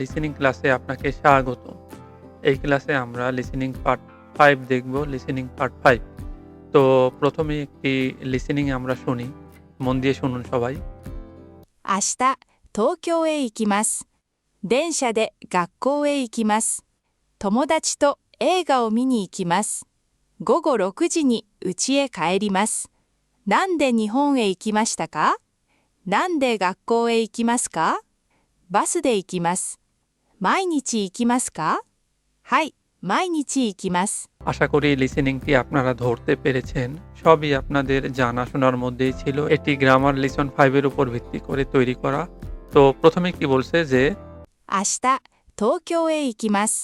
Listening ক্লাসে আপনাকে স্বাগত। এই ক্লাসে আমরা লিসেনিং পার্ট 5 দেখব, লিসেনিং পার্ট 5। তো ১ম এই একটি লিসেনিং আমরা শুনি। মন দিয়ে শুনুন সবাই। 明日、東京へ行きます。電車で学校へ行きます。友達と映画を見に行きます。午後6時に家へ帰ります。なんで日本へ行きましたか？なんで学校へ行きますか？バスで行きます。毎日行きますか？はい、毎日行きます。 আশা করি লিসেনিংটি আপনারা ধরতে পেরেছেন। সবই আপনাদের জানাশোনার মধ্যেই ছিল। এটি গ্রামার লিসন 5 এর উপর ভিত্তি করে তৈরি করা। তো ১ম এ কি বলছে যে 明日、東京へ行きます。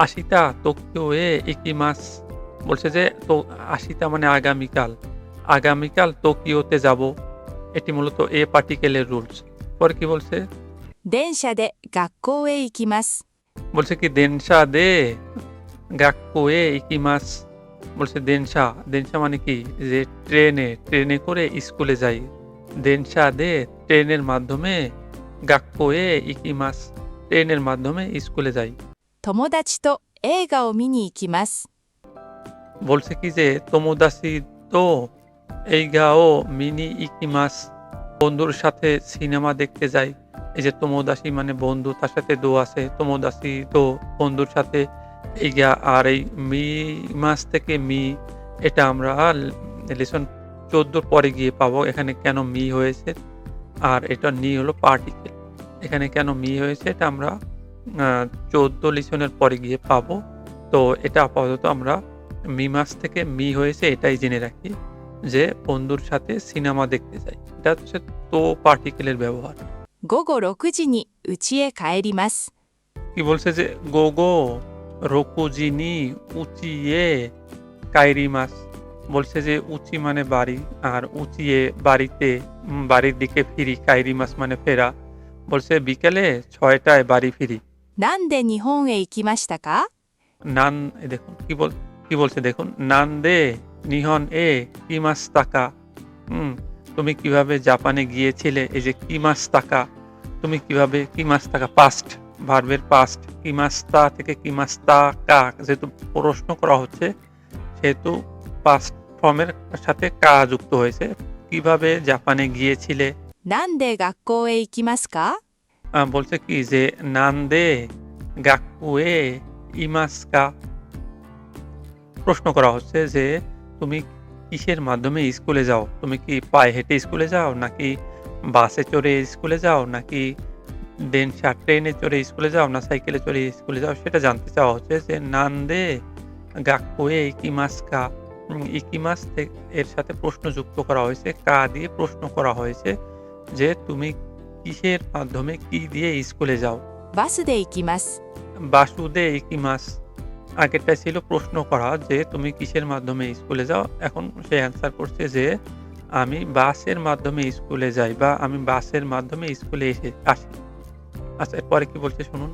আশিতা টোকিও এ ইকিমাস। বলছে যে তো আশিতা মানে আগামীকাল। আগামীকাল টোকিওতে যাব। এটি মূলত এ পার্টিকেলের রুলস। পরে কি বলছে? 電車で学校へ行きます。 বলছে কি দেনশা দে গাক্কোয়ে ইকিমাস। বলছে দেনশা, দেনশা মানে কি? যে ট্রেনে করে স্কুলে যাই। দেনশা দে ট্রেনের মাধ্যমে গাক্কোয়ে ইকিমাস ট্রেনের মাধ্যমে স্কুলে যাই। 友達と映画を見に行きます。 বলছে কি যে তোমোদাসি তো এইগাও মিনি ইকিমাস বন্ধুর সাথে সিনেমা দেখতে যাই। এই যে তোমোদাসি মানে বন্ধু, তার সাথে দো আছে। তোমোদাসি তো বন্ধুর সাথে এইগা, আর এই মি মাস থেকে মি এটা আমরা লেসন 14 পরে গিয়ে পাবো। এখানে কেন মি হয়েছে আর এটা নি হলো পার্টিকেল। এখানে কেন মি হয়েছে এটা আমরা 14 লিসনের পরে গিয়ে পাবো। তো এটা আপাতত আমরা মি মাস থেকে মি হয়েছে এটাই জেনে রাখি যে বন্ধুর সাথে সিনেমা দেখতে যাই। এটা হচ্ছে তো পার্টিকেলের ব্যবহার। 午後6時に家へ帰ります。 কি বলছে যে গোগো রোকুজিনি উচিয়ে কাইরিমাস। বলছে যে উচি মানে বাড়ি, আর উচিয়ে বাড়িতে, বাড়ির দিকে ফিরি। কাইরিমাস মানে ফেরা। বলছে বিকেলে 6টায় বাড়ি ফিরি। なんで日本へ行きましたか？ নান দেখুন কি বলছে দেখুন, নান দে নিহন এ কিমাস টাকা। তুমি কিভাবে জাপানে গিয়েছিলে? এই যে কিমাস টাকা, তুমি কিভাবে কিমাস টাকা পাস্ট, ভার্বের পাস্ট। কিমাস্তা থেকে কিমাস্তা কা, যেহেতু প্রশ্ন করা হচ্ছে সেহেতু পাস্ট ফর্মের সাথে কা যুক্ত হয়েছে। কিভাবে জাপানে গিয়েছিলে? なんで学校へ行きますか？ বলছে কি যে নান্দে গাকুয়ে ইমাসকা। প্রশ্ন করা হচ্ছে যে তুমি কিসের মাধ্যমে স্কুলে যাও? তুমি কি পায়ে হেঁটে স্কুলে যাও, নাকি বাসে চড়ে স্কুলে যাও, নাকি দেনশা ট্রেনে চড়ে স্কুলে যাও, না সাইকেলে চড়ে স্কুলে যাও? সেটা জানতে চাওয়া হচ্ছে যে নান্দে গাকুয়ে ইকিমাসকা। ইকিমাস এর সাথে প্রশ্ন যুক্ত করা হয়েছে, কা দিয়ে প্রশ্ন করা হয়েছে যে তুমি কিসের মাধ্যমে কি দিয়ে স্কুলে যাও? バスで行きます。 বাসুদে ইকিমাস। আগেরটা ছিল প্রশ্ন করা যে তুমি কিসের মাধ্যমে স্কুলে যাও। এখন সে অ্যান্সার করছে যে আমি বাসের মাধ্যমে স্কুলে যাই, বা আমি বাসের মাধ্যমে স্কুলে আসি। আচ্ছা, এরপরে কি বলছে শুনুন।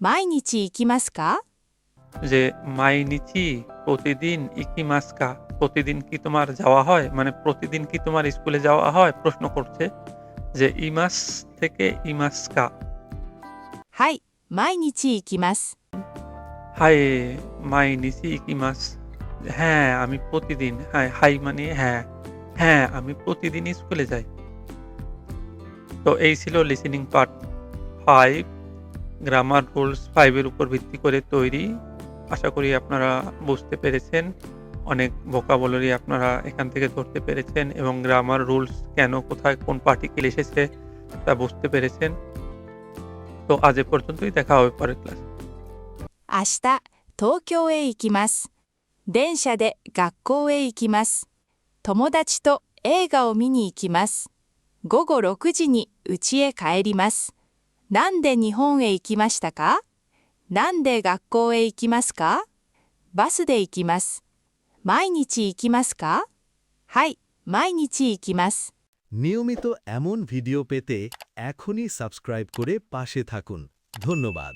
毎日行きますか？ যে মাইনিচি প্রতিদিন, ইকিমাসকা প্রতিদিন কি তোমার যাওয়া হয়, মানে প্রতিদিন কি তোমার স্কুলে যাওয়া হয়? প্রশ্ন করছে যে ইমাস থেকে ইমাসকা। はい、毎日行きます。 হাই মাইনিচি ইকিমাস। হ্যাঁ আমি প্রতিদিন, হাই মানে হ্যাঁ, হ্যাঁ আমি প্রতিদিন স্কুলে যাই। তো এই ছিল লিসেনিং পার্ট 5, গ্রামার রুলস 5 এর উপর ভিত্তি করে তৈরি। আশা করি আপনারা বুঝতে পেরেছেন। অনেক ভোকাবুলারি আপনারা এখান থেকে ধরতে পেরেছেন এবং গ্রামার রুলস কেন, কোথায় কোন পার্টিকেল এসেছে তা বুঝতে পেরেছেন। তো আজ এ পর্যন্তই, দেখা হবে পরের ক্লাস। 明日、東京へ行きます。電車で学校へ行きます。友達と映画を見に行きます。午後6時に家へ帰ります。なんで日本へ行きましたか？なんで学校へ行きますか？バスで行きます。毎日行きますか？はい、毎日行きます。 নিয়মিত এমন ভিডিও পেতে এখনই সাবস্ক্রাইব করে পাশে থাকুন। ধন্যবাদ।